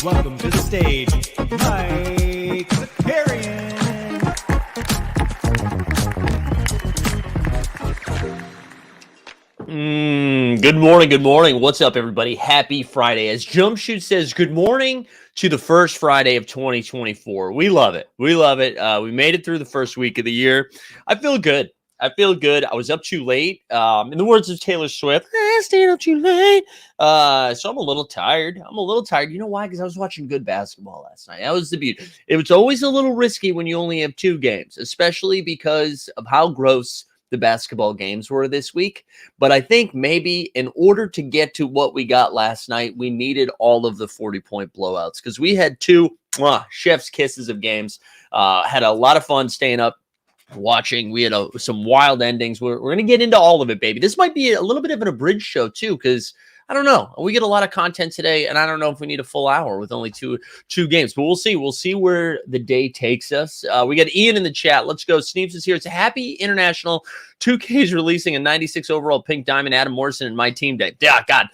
Welcome to the stage, Mike Zakarian. Good morning. Good morning. What's up, everybody? Happy Friday. As Jumpshoot says, good morning to the first Friday of 2024. We love it. We love it. We made it through the first week of the year. I feel good. I was up too late. In the words of Taylor Swift, I stayed up too late. So I'm a little tired. You know why? Because I was watching good basketball last night. That was the beauty. It was always a little risky when you only have two games, especially because of how gross the basketball games were this week. But I think maybe in order to get to what we got last night, we needed all of the 40-point blowouts because we had two chef's kisses of games. Had a lot of fun staying up watching. We had some wild endings. We're going to get into all of it, baby. This might be a little bit of an abridged show too, because I don't know. We get a lot of content today, and I don't know if we need a full hour with only two games, but we'll see. We'll see where the day takes us. We got Ian in the chat. Let's go. Sneeps is here. It's a happy International 2K's releasing a 96 overall pink diamond. Adam Morrison and my team day. Yeah, God.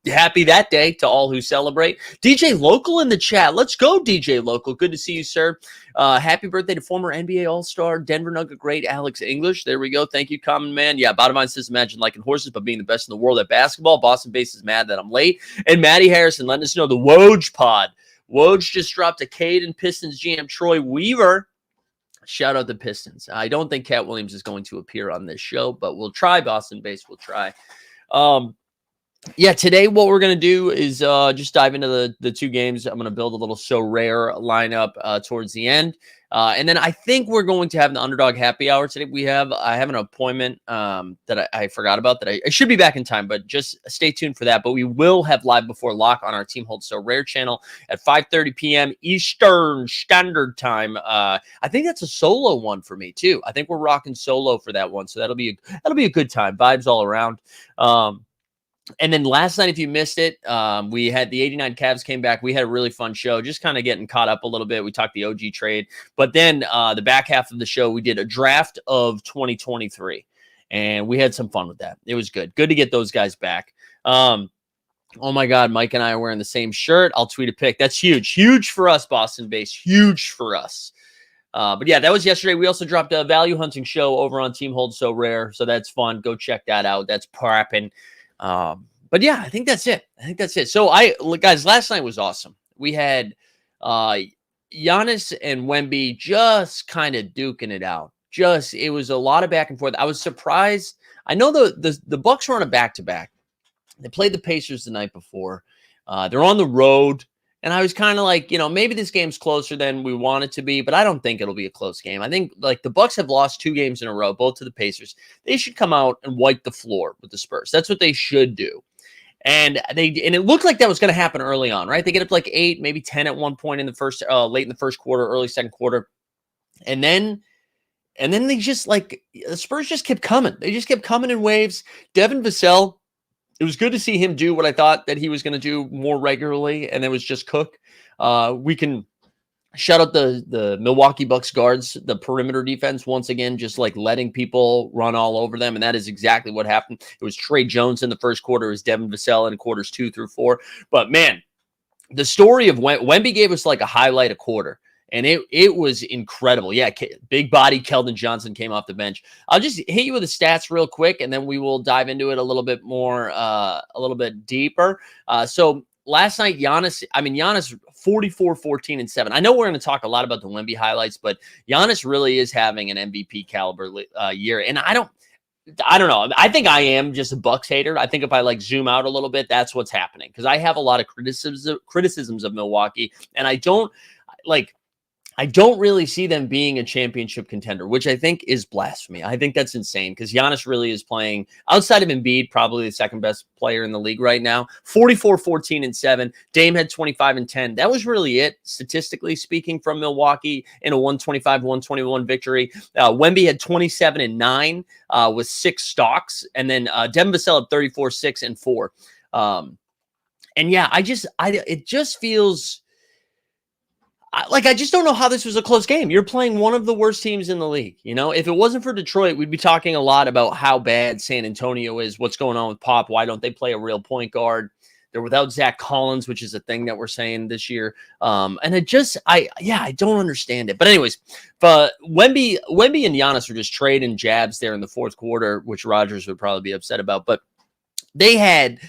Happy that day to all who celebrate. DJ Local in the chat. Let's go, DJ Local. Good to see you, sir. Happy birthday to former NBA All-Star, Denver Nugget great Alex English. There we go. Thank you, Common Man. Yeah, bottom line says, imagine liking horses, but being the best in the world at basketball. Boston Base is mad that I'm late. And Maddie Harrison letting us know the Woj pod. Woj just dropped a Caden Pistons GM Troy Weaver. Shout out the Pistons. I don't think Cat Williams is going to appear on this show, but we'll try. Boston Base, we'll try. Yeah, today what we're going to do is just dive into the two games. I'm going to build a little So Rare lineup towards the end. And then I think we're going to have the Underdog Happy Hour today. I have an appointment that I forgot about that I should be back in time, but just stay tuned for that. But we will have Live Before Lock on our Team Hold So Rare channel at 5:30 p.m. Eastern Standard Time. I think that's a solo one for me too. I think we're rocking solo for that one. So that'll be a good time. Vibes all around. And then last night, if you missed it, we had the 89 Cavs came back. We had a really fun show, just kind of getting caught up a little bit. We talked the OG trade. But then the back half of the show, we did a draft of 2023. And we had some fun with that. It was good. Good to get those guys back. Oh, my God. Mike and I are wearing the same shirt. I'll tweet a pic. That's huge. Huge for us, Boston Base. Huge for us. But yeah, that was yesterday. We also dropped a value hunting show over on Team Hold So Rare. So that's fun. Go check that out. That's popping. But yeah, I think that's it. So guys, last night was awesome. We had Giannis and Wemby just kind of duking it out. It was a lot of back and forth. I was surprised. I know the Bucks were on a back-to-back. They played the Pacers the night before. They're on the road. And I was kind of like, maybe this game's closer than we want it to be, but I don't think it'll be a close game. I think the Bucks have lost 2 games in a row, both to the Pacers. They should come out and wipe the floor with the Spurs. That's what they should do. And it looked like that was going to happen early on, right? They get up to like 8, maybe 10 at one point in the first, late in the first quarter, early second quarter. And then they just the Spurs just kept coming. They just kept coming in waves. Devin Vassell, it was good to see him do what I thought that he was going to do more regularly, and it was just cook. We can Shout out the Milwaukee Bucks guards, the perimeter defense, once again, just like letting people run all over them. And that is exactly what happened. It was Trey Jones in the first quarter. It was Devin Vassell in quarters 2 through 4. But man, the story of Wemby gave us like a highlight a quarter. And it was incredible. Yeah, big body Keldon Johnson came off the bench. I'll just hit you with the stats real quick, and then we will dive into it a little bit more, a little bit deeper. So last night, Giannis 44, 14, and 7. I know we're going to talk a lot about the Wemby highlights, but Giannis really is having an MVP caliber year. And I don't know. I think I am just a Bucks hater. I think if I like zoom out a little bit, that's what's happening, because I have a lot of criticisms of Milwaukee, and I don't really see them being a championship contender, which I think is blasphemy. I think that's insane, because Giannis really is playing, outside of Embiid, probably the second best player in the league right now. 44, 14, and 7. Dame had 25 and 10. That was really it, statistically speaking, from Milwaukee in a 125-121 victory. Wemby had 27 and 9 with 6 stocks. And then Devin Vassell had 34, 6, and 4. And yeah, it just feels... I just don't know how this was a close game. You're playing one of the worst teams in the league. You know, if it wasn't for Detroit, we'd be talking a lot about how bad San Antonio is, what's going on with Pop, why don't they play a real point guard? They're without Zach Collins, which is a thing that we're saying this year. And I don't understand it. But anyways, but Wemby and Giannis were just trading jabs there in the fourth quarter, which Rodgers would probably be upset about. But they had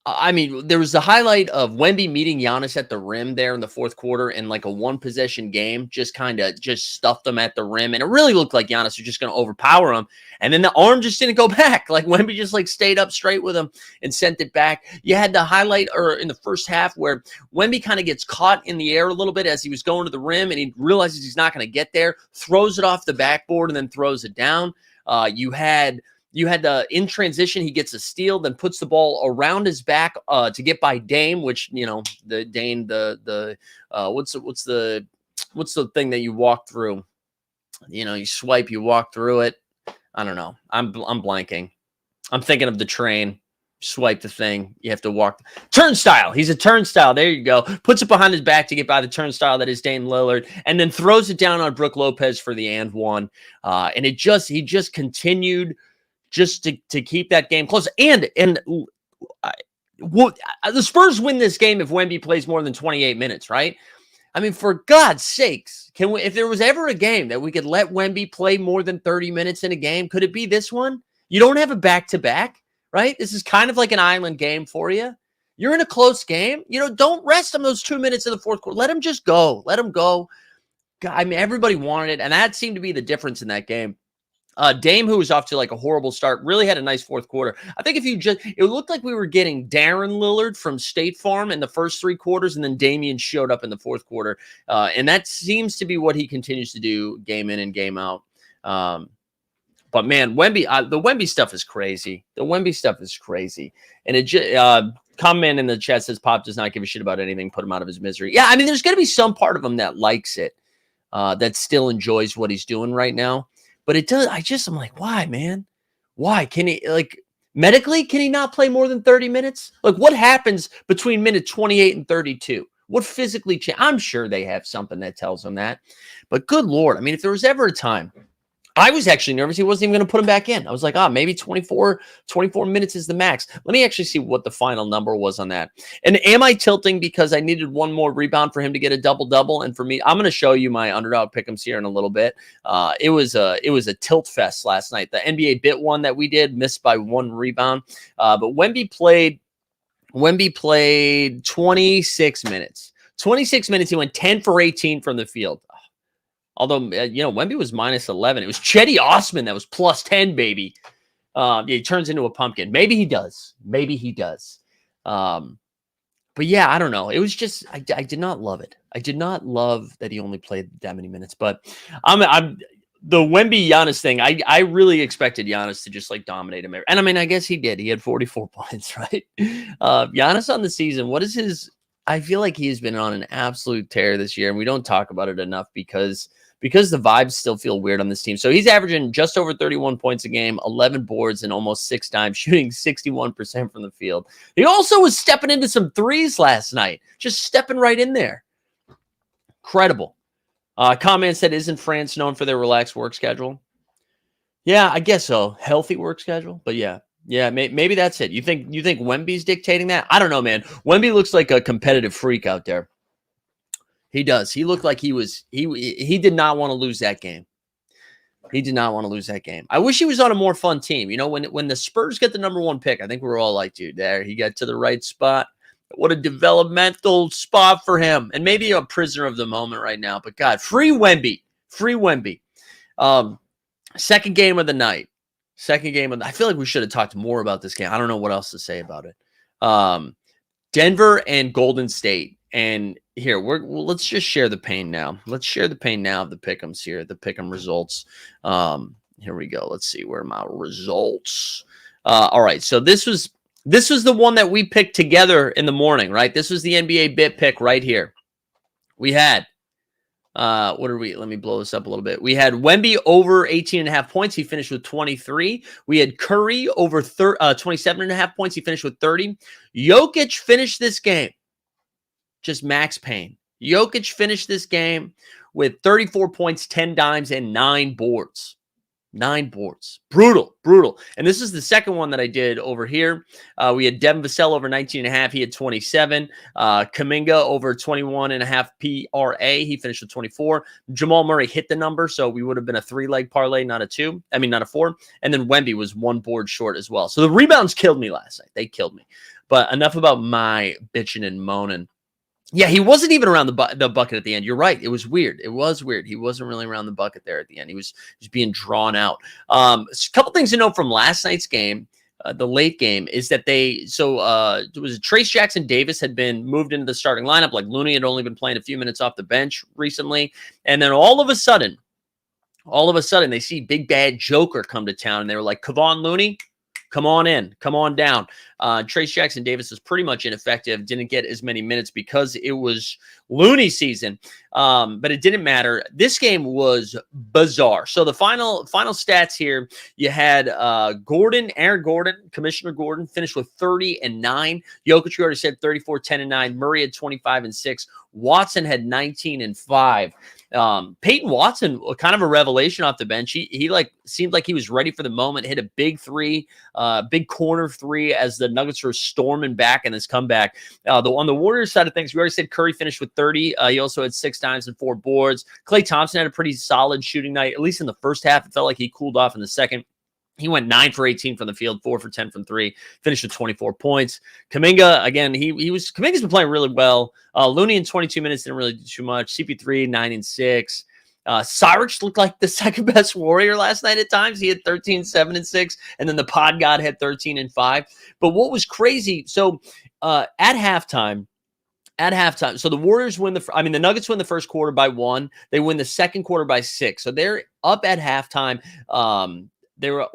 there was the highlight of Wemby meeting Giannis at the rim there in the fourth quarter in like a one-possession game, just kind of stuffed them at the rim. And it really looked like Giannis was just going to overpower him. And then the arm just didn't go back. Like Wemby just like stayed up straight with him and sent it back. You had the highlight in the first half where Wemby kind of gets caught in the air a little bit as he was going to the rim, and he realizes he's not going to get there, throws it off the backboard, and then throws it down. You had the in transition, he gets a steal, then puts the ball around his back to get by Dame, which, you know, the Dame, what's the thing that you walk through? You know, you swipe, you walk through it. I don't know. I'm blanking. I'm thinking of the train. Swipe the thing. You have to walk. Turnstile. He's a turnstile. There you go. Puts it behind his back to get by the turnstile that is Dame Lillard, and then throws it down on Brook Lopez for the and one. And he just continued just to keep that game close. And the Spurs win this game if Wemby plays more than 28 minutes, right? I mean, for God's sakes, if there was ever a game that we could let Wemby play more than 30 minutes in a game, could it be this one? You don't have a back-to-back, right? This is kind of like an island game for you. You're in a close game. You know, don't rest him those 2 minutes in the fourth quarter. Let him just go. Let him go. God, I mean, everybody wanted it, and that seemed to be the difference in that game. Dame, who was off to like a horrible start, really had a nice fourth quarter. I think it looked like we were getting Darren Lillard from State Farm in the first 3 quarters, and then Damian showed up in the fourth quarter. And that seems to be what he continues to do game in and game out. But man, Wemby, the Wemby stuff is crazy. The Wemby stuff is crazy. And comment in the chat says Pop does not give a shit about anything, put him out of his misery. Yeah, I mean, there's going to be some part of him that likes it, that still enjoys what he's doing right now. But it does. I'm like, why, man? Why? Can he, like, medically, can he not play more than 30 minutes? Like, what happens between minute 28 and 32? What physically change? I'm sure they have something that tells them that. But good Lord. I mean, if there was ever a time, I was actually nervous he wasn't even going to put him back in. I was like, maybe 24 minutes is the max. Let me actually see what the final number was on that. And am I tilting because I needed one more rebound for him to get a double-double? And for me, I'm going to show you my underdog pick'ems here in a little bit. It was a tilt fest last night. The NBA bit one that we did missed by 1 rebound. But Wemby played 26 minutes. 26 minutes. He went 10 for 18 from the field. Although, Wemby was minus 11. It was Chetty Osman that was plus 10, baby. He turns into a pumpkin. Maybe he does. But yeah, I don't know. It was just, I did not love it. I did not love that he only played that many minutes. But I'm the Wemby Giannis thing. I really expected Giannis to just like dominate him. And I mean, I guess he did. He had 44 points, right? Giannis on the season. What is his? I feel like he's been on an absolute tear this year, and we don't talk about it enough because the vibes still feel weird on this team. So he's averaging just over 31 points a game, 11 boards, and almost 6 times, shooting 61% from the field. He also was stepping into some threes last night, just stepping right in there. Incredible. Comment said, isn't France known for their relaxed work schedule? Yeah, I guess so. Healthy work schedule, but yeah. Yeah, maybe that's it. You think Wemby's dictating that? I don't know, man. Wemby looks like a competitive freak out there. He does. He looked like he did not want to lose that game. He did not want to lose that game. I wish he was on a more fun team. You know, when the Spurs get the #1 pick, I think we were all like, dude, there he got to the right spot. What a developmental spot for him. And maybe a prisoner of the moment right now. But God, free Wemby. Free Wemby. Second game of the night. I feel like we should have talked more about this game. I don't know what else to say about it. Denver and Golden State. And here, let's just share the pain now. Let's share the pain now of the pick'ems here, the pick'em results. Here we go. Let's see where are my results. All right, so this was the one that we picked together in the morning, right? This was the NBA bit pick right here. We had what are we? Let me blow this up a little bit. We had Wemby over 18.5 points. He finished with 23. We had Curry over 27.5 points. He finished with 30. Jokic finished this game. Just max pain. Jokic finished this game with 34 points, 10 dimes, and 9 boards. 9 boards. Brutal. And this is the second one that I did over here. We had Devin Vassell over 19.5. He had 27. Kuminga over 21.5 PRA. He finished with 24. Jamal Murray hit the number, so we would have been a 3-leg parlay, not a 4. And then Wemby was 1 board short as well. So the rebounds killed me last night. They killed me. But enough about my bitching and moaning. Yeah, he wasn't even around the bucket at the end. You're right. It was weird. It was weird. He wasn't really around the bucket there at the end. He was just being drawn out. A couple things to know from last night's game, the late game, is that it was Trace Jackson Davis had been moved into the starting lineup. Like Looney had only been playing a few minutes off the bench recently. And then all of a sudden, they see Big Bad Joker come to town. And they were like, Kevon Looney, come on in, come on down. Trace Jackson Davis was pretty much ineffective, didn't get as many minutes because it was Looney season, but it didn't matter. This game was bizarre. So the final stats here, you had Aaron Gordon, Commissioner Gordon, finished with 30 and 9. Jokic, you already said 34, 10 and 9. Murray had 25 and 6. Watson had 19 and 5. Peyton Watson, kind of a revelation off the bench. He like seemed like he was ready for the moment. Hit a big 3, big corner 3 as the Nuggets were storming back in this comeback. On the Warriors side of things, we already said Curry finished with 30. He also had 6 dimes and 4 boards. Klay Thompson had a pretty solid shooting night, at least in the first half. It felt like he cooled off in the second. He went 9 for 18 from the field, 4 for 10 from 3, finished with 24 points. Kuminga, again, Kuminga's been playing really well. Looney in 22 minutes didn't really do too much. CP3, 9 and 6. Saric looked like the second best Warrior last night at times. He had 13, 7 and 6. And then the Pod God had 13 and 5. But what was crazy, so at halftime, so the Warriors win the Nuggets win the first quarter by 1. They win the second quarter by 6. So they're up at halftime. They were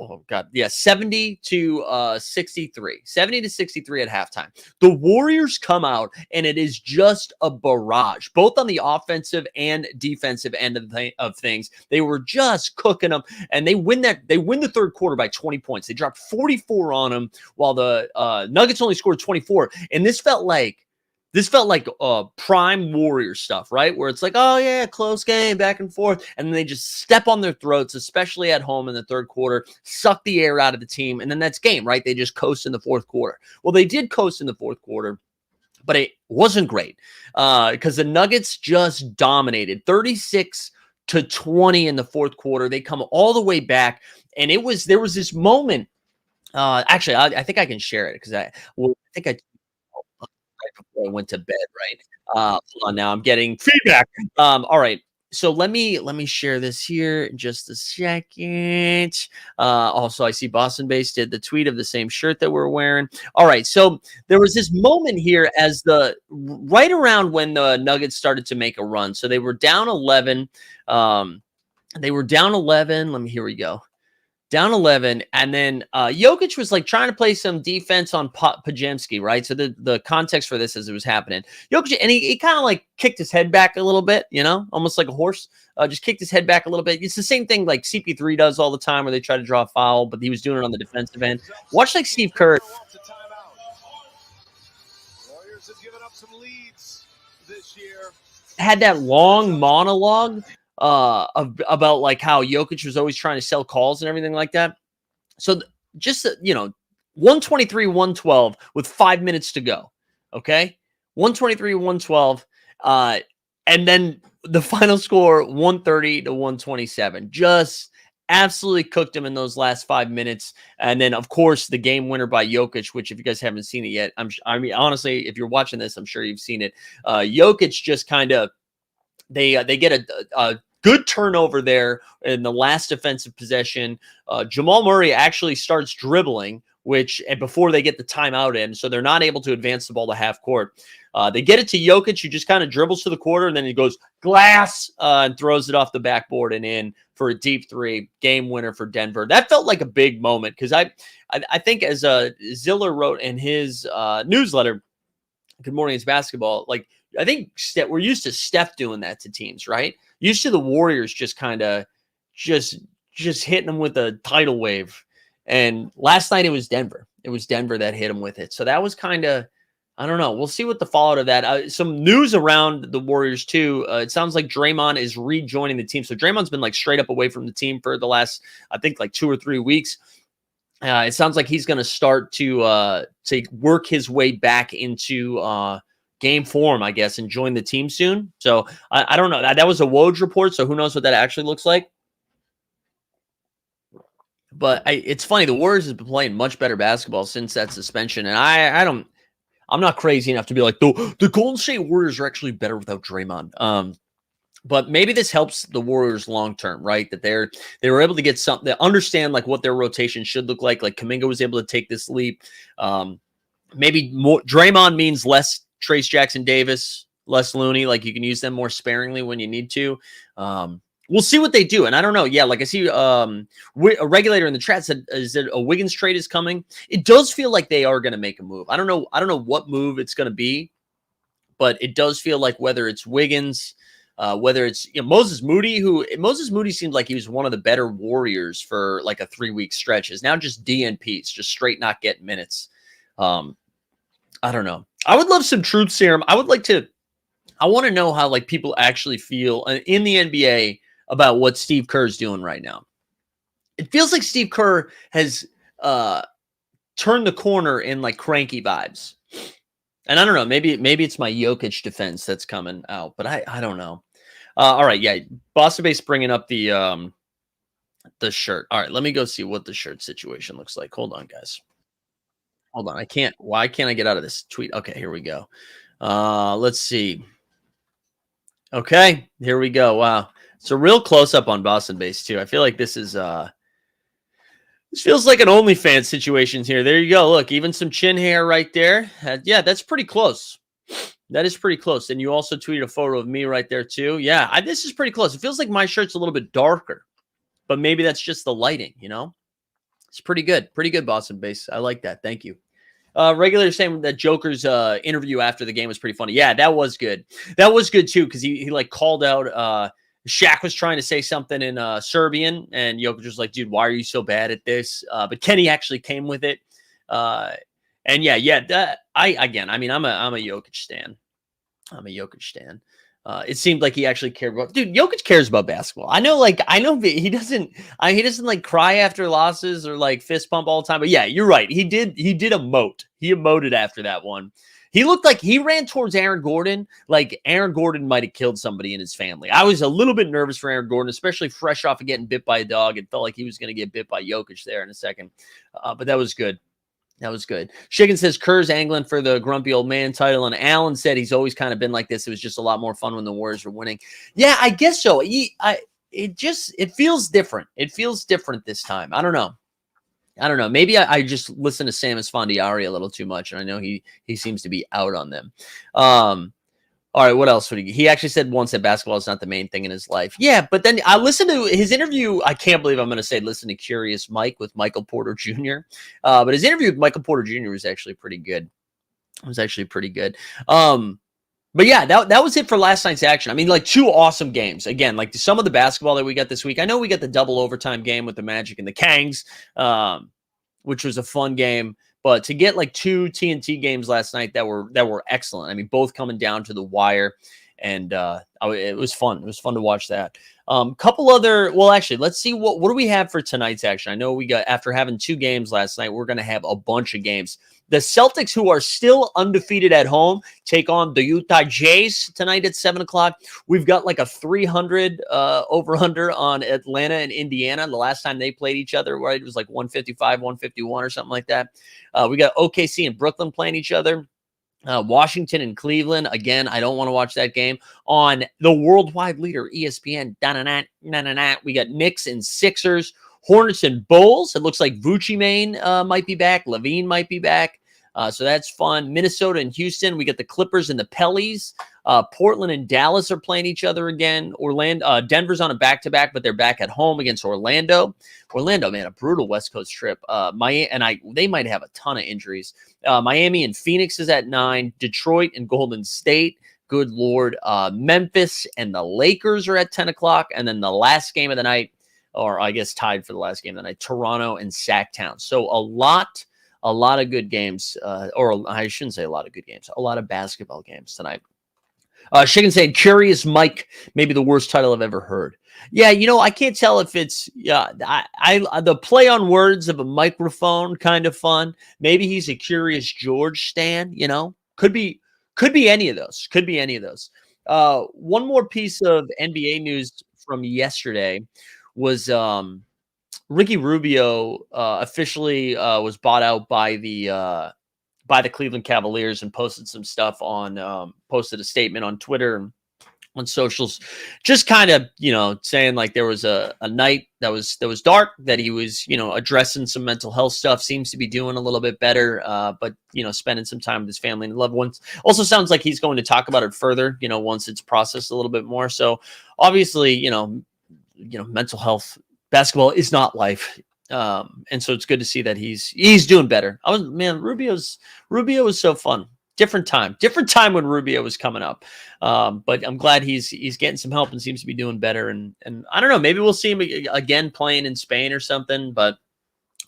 70 to 63. 70 to 63 at halftime. The Warriors come out and it is just a barrage, both on the offensive and defensive end of things. They were just cooking them, and they win the third quarter by 20 points. They dropped 44 on them, while the Nuggets only scored 24. And this felt like prime Warrior stuff, right? Where it's like, oh yeah, close game, back and forth. And then they just step on their throats, especially at home in the third quarter, suck the air out of the team. And then that's game, right? They just coast in the fourth quarter. Well, they did coast in the fourth quarter, but it wasn't great because the Nuggets just dominated 36 to 20 in the fourth quarter. They come all the way back. And there was this moment. Actually, I think I can share it because I think I before I went to bed, right? Hold on now. I'm getting feedback. All right. So let me share this here in just a second. Also, I see Boston Base did the tweet of the same shirt that we're wearing. All right. So there was this moment here as right around when the Nuggets started to make a run. So they were down 11. Here we go. Down 11, and then Jokic was like trying to play some defense on Pajemski, right? So the context for this as it was happening, Jokic, and he kind of like kicked his head back a little bit, almost like a horse, just kicked his head back a little bit. It's the same thing like CP3 does all the time where they try to draw a foul, but he was doing it on the defensive end. Watch like Steve Kerr. Warriors have given up some leads this year. had that long monologue about like how Jokic was always trying to sell calls and everything like that. So just, 123, 112 with 5 minutes to go. Okay. 123, 112. And then the final score 130 to 127. Just absolutely cooked him in those last 5 minutes. And then, of course, the game winner by Jokic, which if you guys haven't seen it yet, I mean, honestly, if you're watching this, I'm sure you've seen it. Jokic just kind of, they get a good turnover there in the last defensive possession. Jamal Murray actually starts dribbling, and before they get the timeout in, so they're not able to advance the ball to half court. They get it to Jokic, who just kind of dribbles to the quarter, and then he goes glass and throws it off the backboard and in for a deep three, game winner for Denver. That felt like a big moment because I think as Ziller wrote in his newsletter, Good Morning It's Basketball, like I think we're used to Steph doing that to teams, right? Used to the Warriors just kind of just hitting them with a tidal wave. And last night it was Denver. It was Denver that hit him with it. So that was kind of, I don't know. We'll see what the fallout of that. Some news around the Warriors too. It sounds like Draymond is rejoining the team. So Draymond's been like straight up away from the team for the last, I think, like 2 or 3 weeks. It sounds like he's going to start to work his way back into game form, I guess, and join the team soon. So I don't know. That was a Woj report, so who knows what that actually looks like. But it's funny. The Warriors have been playing much better basketball since that suspension, and I'm not crazy enough to be like the Golden State Warriors are actually better without Draymond. But maybe this helps the Warriors long term, right? That they were able to get something to understand like what their rotation should look like. Like Kuminga was able to take this leap. Maybe more Draymond means less Trace Jackson Davis, less Looney. Like you can use them more sparingly when you need to. We'll see what they do. And I don't know. Yeah, like I see a regulator in the chat said, is it a Wiggins trade is coming? It does feel like they are going to make a move. I don't know what move it's going to be, but it does feel like whether it's Wiggins, whether it's Moses Moody, Moses Moody seemed like he was one of the better Warriors for like a 3-week stretch, is now just DNPs, just straight not getting minutes. I don't know. I would love some truth serum. I want to know how like people actually feel in the NBA about what Steve Kerr's doing right now. It feels like Steve Kerr has turned the corner in like cranky vibes. And I don't know, maybe it's my Jokic defense that's coming out, but I don't know. All right, yeah, Boston Base bringing up the shirt. All right, let me go see what the shirt situation looks like. Hold on, guys. Hold on, why can't I get out of this tweet? Okay, here we go. Let's see. Okay, here we go. Wow. It's a real close-up on Boston Base, too. I feel like this feels like an OnlyFans situation here. There you go. Look, even some chin hair right there. Yeah, that's pretty close. That is pretty close. And you also tweeted a photo of me right there, too. Yeah, this is pretty close. It feels like my shirt's a little bit darker, but maybe that's just the lighting, It's pretty good. Pretty good, Boston Base. I like that. Thank you. Regular saying that Joker's interview after the game was pretty funny. Yeah, that was good. That was good, too, because he like called out Shaq was trying to say something in Serbian, and Jokic was like, dude, why are you so bad at this? But Kenny actually came with it. And I'm a Jokic stan. It seemed like he actually cared about. Dude, Jokic cares about basketball. I know he doesn't like cry after losses or like fist pump all the time. But yeah, you're right. He did emote. He emoted after that one. He looked like he ran towards Aaron Gordon. Like Aaron Gordon might have killed somebody in his family. I was a little bit nervous for Aaron Gordon, especially fresh off of getting bit by a dog. It felt like he was going to get bit by Jokic there in a second. But that was good. That was good. Shiggin says Kerr's angling for the grumpy old man title, and Allen said he's always kind of been like this. It was just a lot more fun when the Warriors were winning. Yeah, I guess so. It feels different. It feels different this time. I don't know. Maybe I just listen to Sam Esfandiari a little too much, and I know he seems to be out on them. All right, what else would he actually said once that basketball is not the main thing in his life. Yeah, but then I listened to his interview. I can't believe I'm going to say listen to Curious Mike with Michael Porter Jr. But his interview with Michael Porter Jr. was actually pretty good. But yeah, that was it for last night's action. I mean, like 2 awesome games. Again, like some of the basketball that we got this week. I know we got the double overtime game with the Magic and the Kangs, which was a fun game. But to get like 2 TNT games last night that were excellent. I mean, both coming down to the wire. and it was fun. It was fun to watch that. Couple other, well, actually, let's see what do we have for tonight's action. I know we got, after having 2 games last night, we're going to have a bunch of games. The Celtics, who are still undefeated at home, take on the Utah Jazz tonight at 7 o'clock. We've got like a 300 over-under on Atlanta and Indiana. The last time they played each other, right, it was like 155, 151 or something like that. We got OKC and Brooklyn playing each other. Washington and Cleveland. Again, I don't want to watch that game. On the worldwide leader, ESPN. We got Knicks and Sixers. Hornets and Bulls. It looks like Vucci Mane might be back. Levine might be back. So that's fun. Minnesota and Houston. We got the Clippers and the Pellies. Portland and Dallas are playing each other again. Denver's on a back-to-back, but they're back at home against Orlando. Orlando, man, a brutal West Coast trip. They might have a ton of injuries. Miami and Phoenix is at 9. Detroit and Golden State. Good Lord. Memphis and the Lakers are at 10 o'clock. And then the last game of the night, or I guess tied for the last game of the night, Toronto and Sacktown. So a lot of good games, or I shouldn't say a lot of good games, a lot of basketball games tonight. Chicken saying, Curious Mike, maybe the worst title I've ever heard. Yeah, I can't tell if it's the play on words of a microphone kind of fun. Maybe he's a Curious George stan, Could be any of those. Could be any of those. One more piece of NBA news from yesterday was Ricky Rubio officially was bought out by the Cleveland Cavaliers and posted some stuff posted a statement on Twitter and on socials, just kind of, saying like there was a night that was dark, that he was, addressing some mental health stuff, seems to be doing a little bit better, but, spending some time with his family and loved ones. Also sounds like he's going to talk about it further, once it's processed a little bit more. So obviously, mental health, basketball is not life. And so it's good to see that he's doing better. Rubio was so fun. Different time when Rubio was coming up. But I'm glad he's getting some help and seems to be doing better. And I don't know, maybe we'll see him again playing in Spain or something, but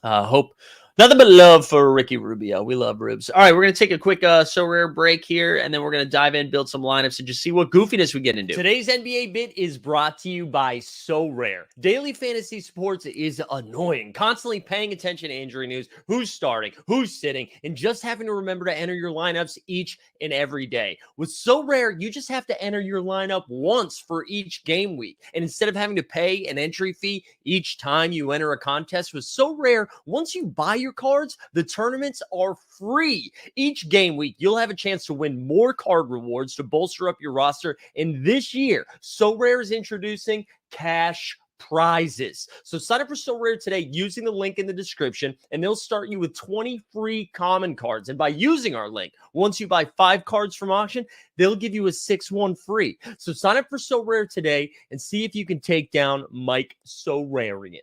hope. Nothing but love for Ricky Rubio. We love Rubes. All right, we're going to take a quick So Rare break here, and then we're going to dive in, build some lineups, and just see what goofiness we get into. Today's NBA bit is brought to you by So Rare. Daily fantasy sports is annoying. Constantly paying attention to injury news, who's starting, who's sitting, and just having to remember to enter your lineups each and every day. With So Rare, you just have to enter your lineup once for each game week. And instead of having to pay an entry fee each time you enter a contest, with So Rare, once you buy your cards, the tournaments are free. Each game week, you'll have a chance to win more card rewards to bolster up your roster. And this year, So Rare is introducing cash prizes. So sign up for So Rare today using the link in the description, and they'll start you with 20 free common cards. And by using our link, once you buy 5 cards from auction, they'll give you a 6th one free. So sign up for So Rare today and see if you can take down Mike So Rarian.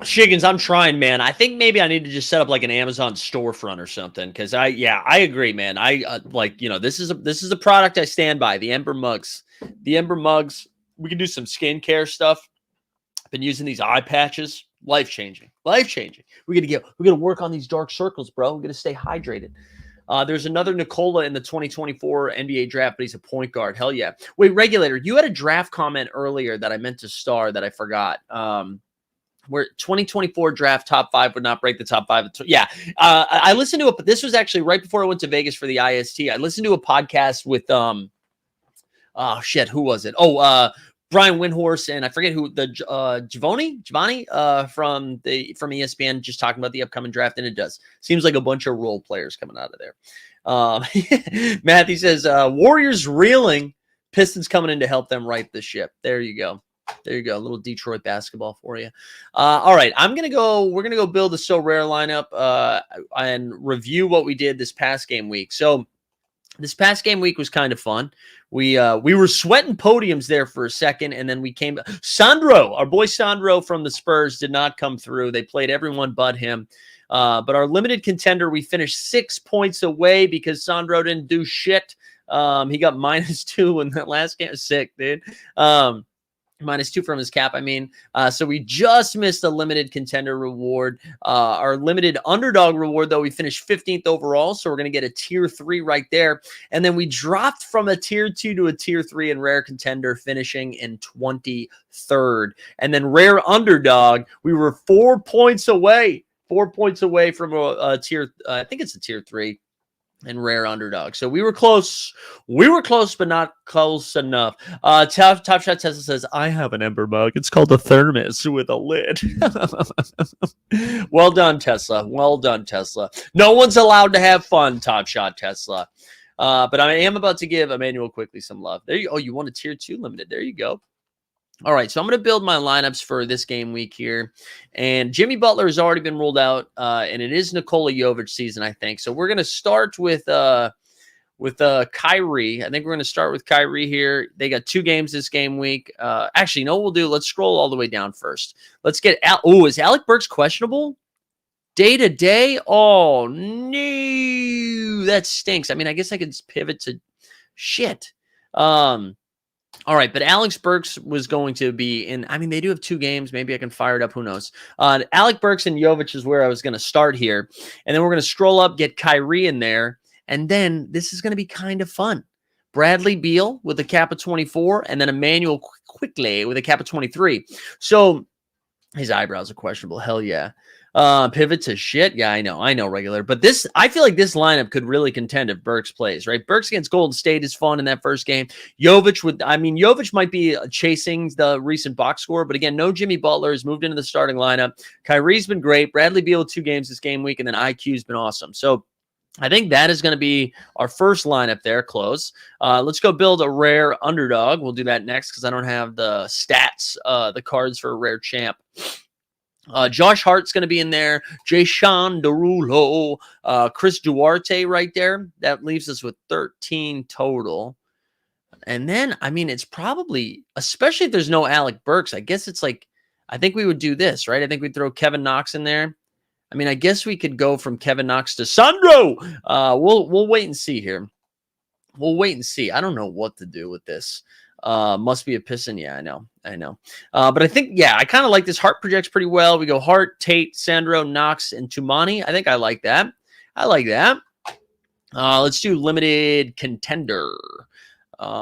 Shiggins, I'm trying, man. I think maybe I need to just set up like an Amazon storefront or something, because I agree, man. This is a product I stand by. The Ember mugs. We can do some skincare stuff. I've been using these eye patches. Life changing. We gotta work on these dark circles, bro. We gotta stay hydrated. There's another Nikola in the 2024 NBA draft, but he's a point guard. Hell yeah. Wait, Regulator, you had a draft comment earlier that I meant to star that I forgot. Where 2024 draft top 5 would not break the top 5. Yeah. I listened to it. This was actually right before I went to Vegas for the IST. I listened to a podcast with, who was it? Brian Windhorst, and I forget who, the Giovanni from ESPN, just talking about the upcoming draft. And it does. Seems like a bunch of role players coming out of there. Matthew says, Warriors reeling, Pistons coming in to help them right the ship. There you go. A little Detroit basketball for you. All right, we're going to go build a So Rare lineup and review what we did this past game week. So this past game week was kind of fun. We were sweating podiums there for a second, and then we came. Sandro, our boy Sandro from the Spurs, did not come through. They played everyone but him. But our limited contender, we finished 6 points away because Sandro didn't do shit. He got -2 in that last game. Sick, dude. -2 from his cap. I mean, so we just missed a limited contender reward. Our limited underdog reward, though, we finished 15th overall. So we're going to get a tier 3 right there. And then we dropped from a tier 2 to a tier 3 in rare contender, finishing in 23rd. And then rare underdog, we were 4 points away. 4 points away from a tier, I think it's a tier 3. And rare underdog. So we were close. We were close, but not close enough. Top Shot Tesla says, I have an Ember mug. It's called a thermos with a lid. Well done, Tesla. Well done, Tesla. No one's allowed to have fun, Top Shot Tesla. But I am about to give Emmanuel quickly some love. There you go. Oh, you want a tier 2 limited. There you go. All right, so I'm going to build my lineups for this game week here. And Jimmy Butler has already been ruled out, and it is Nikola Jovic season, I think. So we're going to start with Kyrie. I think we're going to start with Kyrie here. They got 2 games this game week. Actually, you know what we'll do? Let's scroll all the way down first. Let's get is Alec Burks questionable? Day to day? Oh, no. That stinks. I mean, I guess I could pivot to shit. All right, but Alex Burks was going to be in. I mean, they do have 2 games. Maybe I can fire it up. Who knows? Alec Burks and Jovic is where I was going to start here. And then we're going to scroll up, get Kyrie in there. And then this is going to be kind of fun. Bradley Beal with a cap of 24, and then Emmanuel Quickly with a cap of 23. So his eyebrows are questionable. Hell yeah. Pivot to shit. Yeah, I know, regular. But this, I feel like this lineup could really contend if Burks plays, right? Burks against Golden State is fun in that first game. Jovic might be chasing the recent box score, but again, no Jimmy Butler has moved into the starting lineup. Kyrie's been great. Bradley Beal with 2 games this game week, and then IQ's been awesome. So I think that is going to be our first lineup there, close. Let's go build a rare underdog. We'll do that next because I don't have the stats, the cards for a rare champ. Josh Hart's going to be in there. Jason Derulo, Chris Duarte right there. That leaves us with 13 total. And then, I mean, it's probably, especially if there's no Alec Burks, I guess it's like, I think we would do this, right? I think we'd throw Kevin Knox in there. I mean, I guess we could go from Kevin Knox to Sandro. We'll wait and see here. We'll wait and see. I don't know what to do with this. Must be a piston. Yeah, I know. But I think, yeah, I kind of like this. Hart projects pretty well. We go Hart, Tate, Sandro, Knox, and Tumani. I think I like that. Let's do limited contender.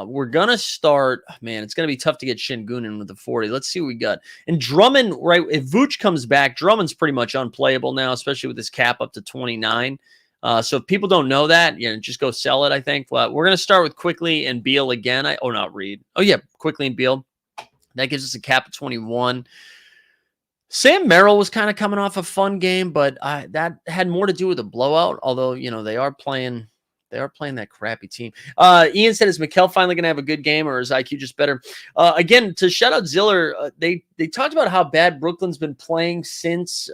We're going to start, man, it's going to be tough to get Şengün in with the 40. Let's see what we got. And Drummond, right, if Vooch comes back, Drummond's pretty much unplayable now, especially with his cap up to 29. So if people don't know that, just go sell it, I think. But we're going to start with Quickly and Beal again. Not Reed. Oh, yeah, Quickly and Beal. That gives us a cap of 21. Sam Merrill was kind of coming off a fun game, but that had more to do with a blowout, although, they are playing that crappy team. Ian said, is Mikal finally going to have a good game, or is IQ just better? Again, to shout out Ziller, they talked about how bad Brooklyn's been playing since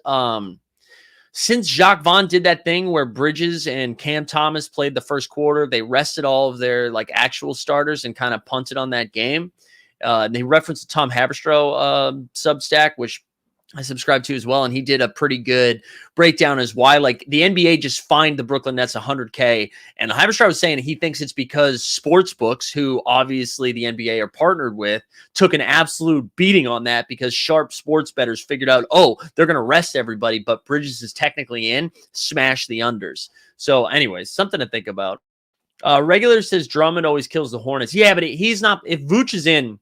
Jacques Vaughn did that thing where Bridges and Cam Thomas played the first quarter. They rested all of their actual starters and kind of punted on that game. They referenced the Tom Haberstroh Substack, which I subscribe to as well, and he did a pretty good breakdown as why the NBA just fined the Brooklyn Nets $100K, and Haberstroh was saying he thinks it's because sportsbooks, who obviously the NBA are partnered with, took an absolute beating on that because sharp sports bettors figured out, they're going to rest everybody, but Bridges is technically in, smash the unders. So anyways, something to think about. Regular says Drummond always kills the Hornets. Yeah, but he's not, if Vooch is in,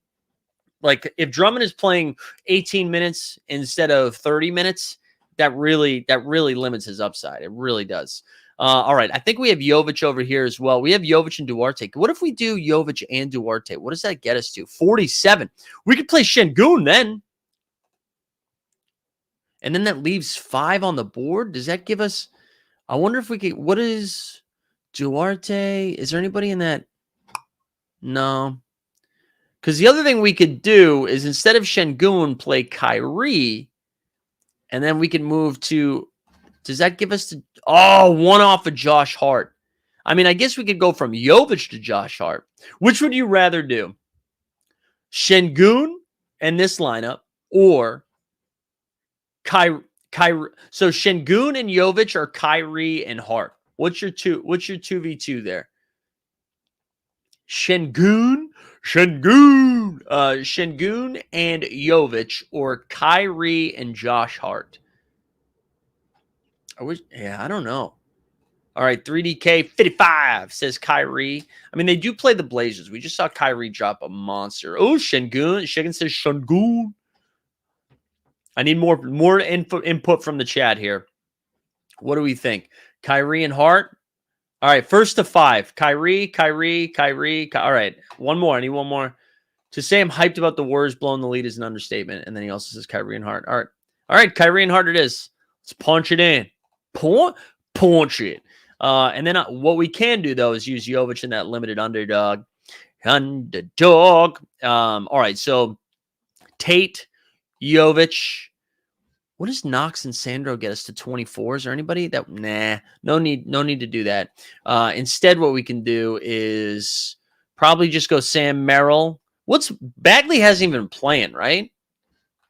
if Drummond is playing 18 minutes instead of 30 minutes, that really limits his upside. It really does. All right. I think we have Jovic over here as well. We have Jovic and Duarte. What if we do Jovic and Duarte? What does that get us to? 47. We could play Şengün then. And then that leaves 5 on the board. Does that give us, I wonder if we could, what is Duarte? Is there anybody in that? No. Because the other thing we could do is instead of Şengün, play Kyrie, and then we can move to, does that give us one off of Josh Hart? I mean, I guess we could go from Jovic to Josh Hart. Which would you rather do? Şengün and this lineup, or Kyrie? So Şengün and Jovic, or Kyrie and Hart? What's your 2v2 there? Şengün Şengün. Şengün and Jovic, or Kyrie and Josh Hart. I don't know. All right, 3DK 55 says Kyrie. I mean, they do play the Blazers. We just saw Kyrie drop a monster. Oh, Şengün. Shigan says Şengün. I need more input from the chat here. What do we think? Kyrie and Hart? All right, first to 5. Kyrie. All right, one more. I need one more. To say I'm hyped about the Warriors blowing the lead is an understatement. And then he also says Kyrie and Hart. All right, Kyrie and Hart it is. Let's punch it in. Punch it. And then what we can do, though, is use Jovic in that limited underdog. All right, so Tate, Jovic. What does Knox and Sandro get us to 24? Is there anybody that? Nah, no need to do that. Instead, what we can do is probably just go Sam Merrill. Bagley hasn't even been playing, right?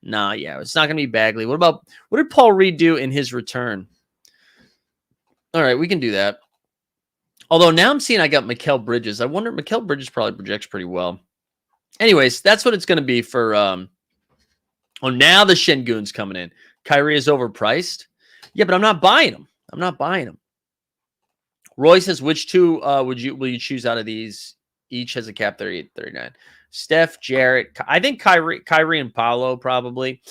Nah, yeah, it's not going to be Bagley. What did Paul Reed do in his return? All right, we can do that. Although now I'm seeing I got Mikal Bridges. I wonder, Mikal Bridges probably projects pretty well. Anyways, that's what it's going to be for. Now the Şengün's coming in. Kyrie is overpriced. Yeah, but I'm not buying him. Roy says, which two will you choose out of these? Each has a cap 38, 39. Steph, Jarrett. I think Kyrie and Paolo probably.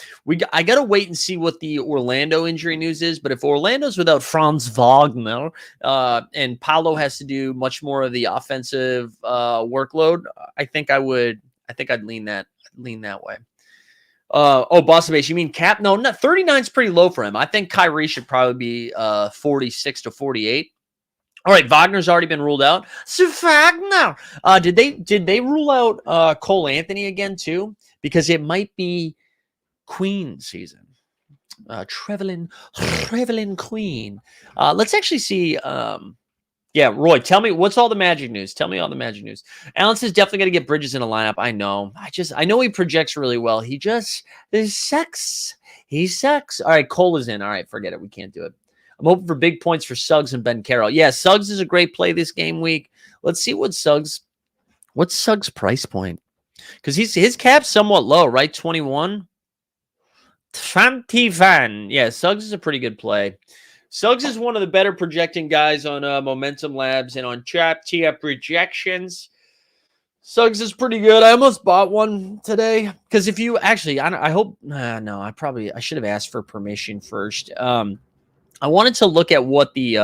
I got to wait and see what the Orlando injury news is. But if Orlando's without Franz Wagner and Paolo has to do much more of the offensive workload, I think I'd lean that way. Bossa Base, you mean cap? No, 39 is pretty low for him. I think Kyrie should probably be 46 to 48. All right, Wagner's already been ruled out. So Wagner, did they rule out Cole Anthony again too? Because it might be Queen season. Traveling Queen. Let's actually see. Yeah, Roy, tell me what's all the Magic news. Tell me all the Magic news. Allen says definitely got to get Bridges in a lineup. I know. I know he projects really well. He sucks. He sucks. All right, Cole is in. All right, forget it. We can't do it. I'm hoping for big points for Suggs and Ben Carroll. Yeah, Suggs is a great play this game week. Let's see what's Suggs' price point. Because his cap's somewhat low, right? 21. 25. Yeah, Suggs is a pretty good play. Suggs is one of the better projecting guys on Momentum Labs and on Trap Tier projections. Suggs is pretty good. I almost bought one today because if you actually, I hope no, I should have asked for permission first. I wanted to look at what the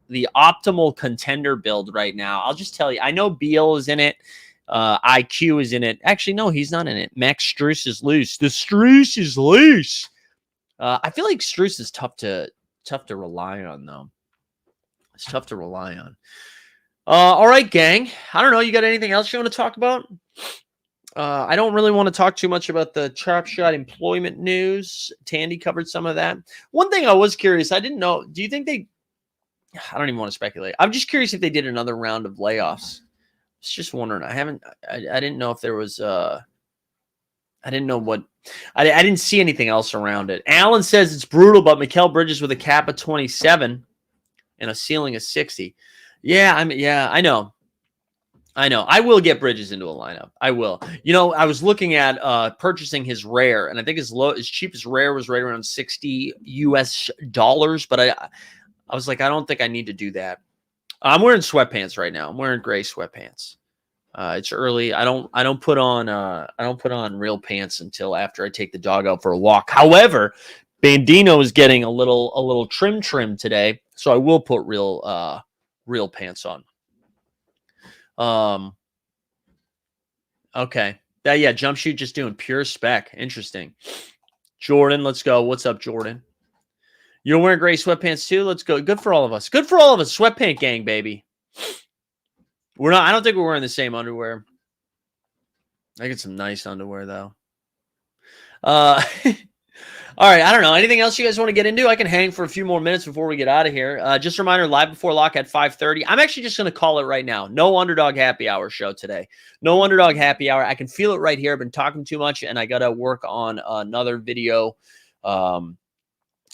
optimal contender build right now. I'll just tell you. I know Beal is in it. IQ is in it. Actually, no, he's not in it. Max Strus is loose. The Strus is loose. I feel like Strus is tough to rely on, though. It's tough to rely on. All right, gang. I don't know. You got anything else you want to talk about? I don't really want to talk too much about the Chop Shot employment news. Tandy covered some of that. One thing I was curious, I didn't know. Do you think I don't even want to speculate. I'm just curious if they did another round of layoffs. I was just wondering. I didn't know if there was I didn't know what. I didn't see anything else around it. Alan says it's brutal, but Mikal Bridges with a cap of 27 and a ceiling of 60. Yeah, I know. I will get Bridges into a lineup. I will. I was looking at purchasing his rare, and I think his cheapest rare was right around $60 US. But I was like, I don't think I need to do that. I'm wearing sweatpants right now. I'm wearing gray sweatpants. It's early. I don't put on real pants until after I take the dog out for a walk. However, Bandino is getting a little trim today, so I will put real pants on. Okay. Yeah, jump shoot just doing pure spec. Interesting. Jordan, let's go. What's up, Jordan? You're wearing gray sweatpants too? Let's go. Good for all of us. Sweatpant gang, baby. I don't think we're wearing the same underwear. I get some nice underwear though. All right, I don't know. Anything else you guys want to get into? I can hang for a few more minutes before we get out of here. Just a reminder, live before lock at 5:30. I'm actually just going to call it right now. No Underdog Happy Hour show today. No Underdog Happy Hour. I can feel it right here. I've been talking too much, and I got to work on another video.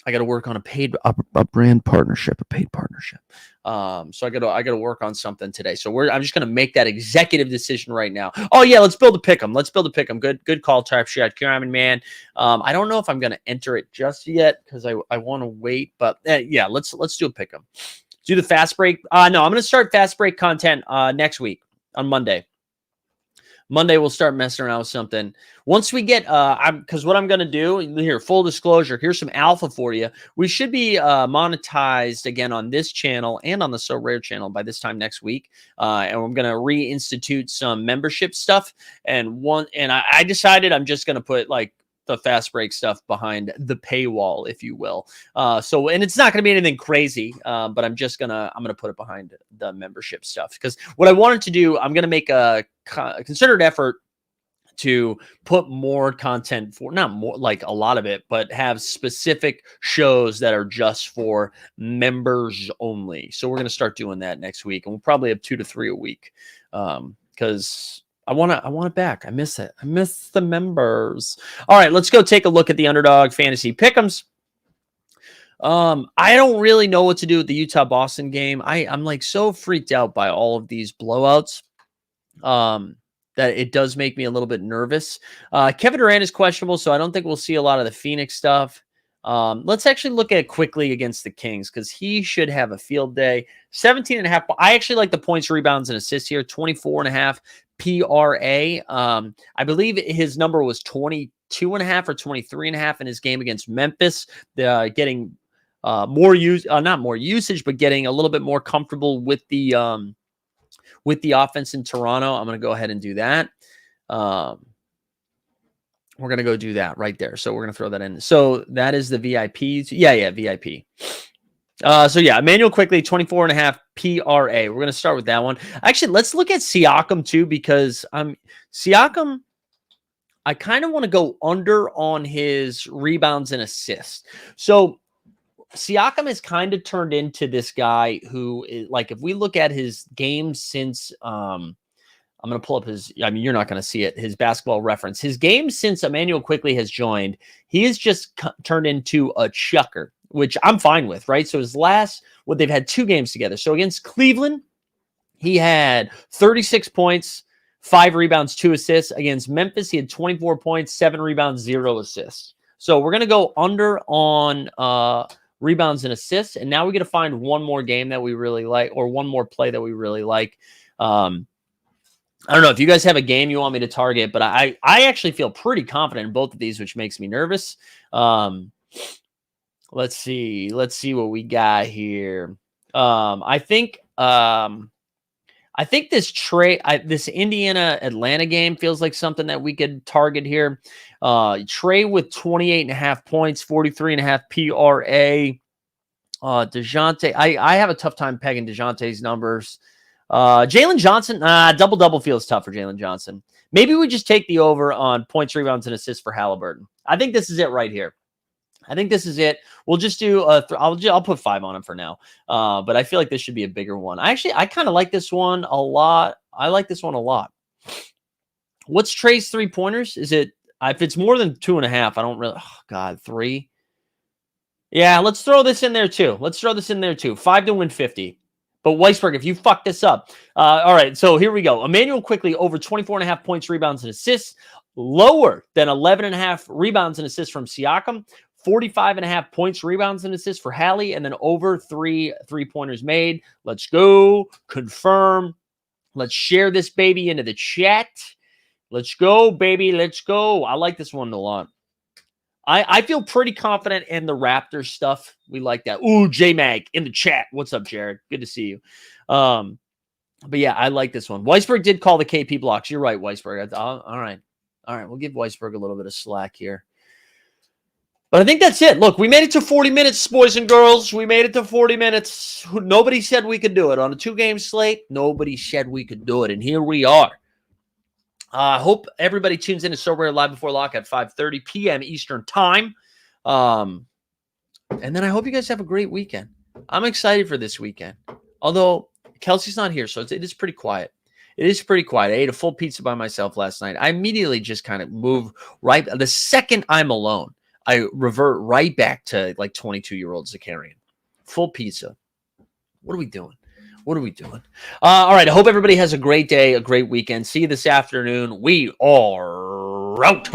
I got to work on a brand partnership, a paid partnership. So I got to work on something today. So I'm just going to make that executive decision right now. Oh yeah, let's build a pick'em. Let's build a pick'em. Good call, Trap Shot, Kieran, man. I don't know if I'm going to enter it just yet because I want to wait. But yeah, let's do a pick'em. Do the fast break. No, I'm going to start fast break content next week on Monday. Monday, we'll start messing around with something. Once we get, because what I'm going to do here, full disclosure, here's some alpha for you. We should be monetized again on this channel and on the So Rare channel by this time next week. And we're going to reinstitute some membership stuff. And I decided I'm just going to put like the fast break stuff behind the paywall, if you will. And it's not going to be anything crazy, but I'm going to put it behind the membership stuff because what I wanted to do, I'm going to make a considered effort to put more content for, not more like a lot of it, but have specific shows that are just for members only. So we're going to start doing that next week, and we'll probably have 2 to 3 a week. Because I want it back. I miss it. I miss the members. All right, let's go take a look at the Underdog Fantasy Pick'ems. I don't really know what to do with the Utah-Boston game. I'm like so freaked out by all of these blowouts. That it does make me a little bit nervous. Kevin Durant is questionable, so I don't think we'll see a lot of the Phoenix stuff. Let's actually look at it quickly against the Kings because he should have a field day. 17.5. I actually like the points, rebounds, and assists here. 24.5 PRA. I believe his number was 22.5 or 23.5 in his game against Memphis. Getting more not more usage, but getting a little bit more comfortable with the offense in Toronto. I'm going to go ahead and do that. We're going to go do that right there. So we're going to throw that in. So that is the VIPs. Yeah, VIP. So yeah, Emmanuel quickly, 24.5 PRA. We're going to start with that one. Actually, let's look at Siakam too, because Siakam, I kind of want to go under on his rebounds and assists. So Siakam has kind of turned into this guy who is like, if we look at his games since, I'm going to pull up you're not going to see it, his basketball reference. His game since Emmanuel quickly has joined, he has just turned into a chucker, which I'm fine with, right? So they've had 2 games together. So against Cleveland, he had 36 points, 5 rebounds, 2 assists. Against Memphis, he had 24 points, 7 rebounds, 0 assists. So we're going to go under on rebounds and assists. And now we got to find one more game that we really like, or one more play that we really like. I don't know if you guys have a game you want me to target, but I actually feel pretty confident in both of these, which makes me nervous. Let's see what we got here. I think this Indiana Atlanta game feels like something that we could target here. Trey with 28.5 points, 43.5 PRA. DeJounte, I have a tough time pegging DeJounte's numbers. Jalen Johnson, double feels tough for Jalen Johnson. Maybe we just take the over on points, rebounds, and assists for Halliburton. I think this is it right here. I think this is it. We'll just do I'll put 5 on him for now. But I feel like this should be a bigger one. I kind of like this one a lot. I like this one a lot. What's Trey's 3-pointers? Is it if it's more than 2.5? I don't really. Oh God, 3. Yeah, let's throw this in there too. 5 to win 50. But Weisberg, if you fuck this up. All right, so here we go. Emmanuel quickly over 24.5 points, rebounds, and assists. Lower than 11.5 rebounds and assists from Siakam. 45.5 points, rebounds, and assists for Hallie. And then over 3 3-pointers made. Let's go. Confirm. Let's share this baby into the chat. Let's go, baby. Let's go. I like this one a lot. I feel pretty confident in the Raptors stuff. We like that. Ooh, J-Mag in the chat. What's up, Jared? Good to see you. But yeah, I like this one. Weisberg did call the KP blocks. You're right, Weisberg. All right. We'll give Weisberg a little bit of slack here. But I think that's it. Look, we made it to 40 minutes, boys and girls. We made it to 40 minutes. Nobody said we could do it. On a 2-game slate, nobody said we could do it. And here we are. I hope everybody tunes in to So Rare Live Before Lock at 5:30 p.m. Eastern Time. And then I hope you guys have a great weekend. I'm excited for this weekend. Although Kelsey's not here, so it is pretty quiet. It is pretty quiet. I ate a full pizza by myself last night. I immediately just kind of move right. The second I'm alone, I revert right back to like 22-year-old Zakarian. Full pizza. What are we doing? What are we doing? All right. I hope everybody has a great day, a great weekend. See you this afternoon. We are out.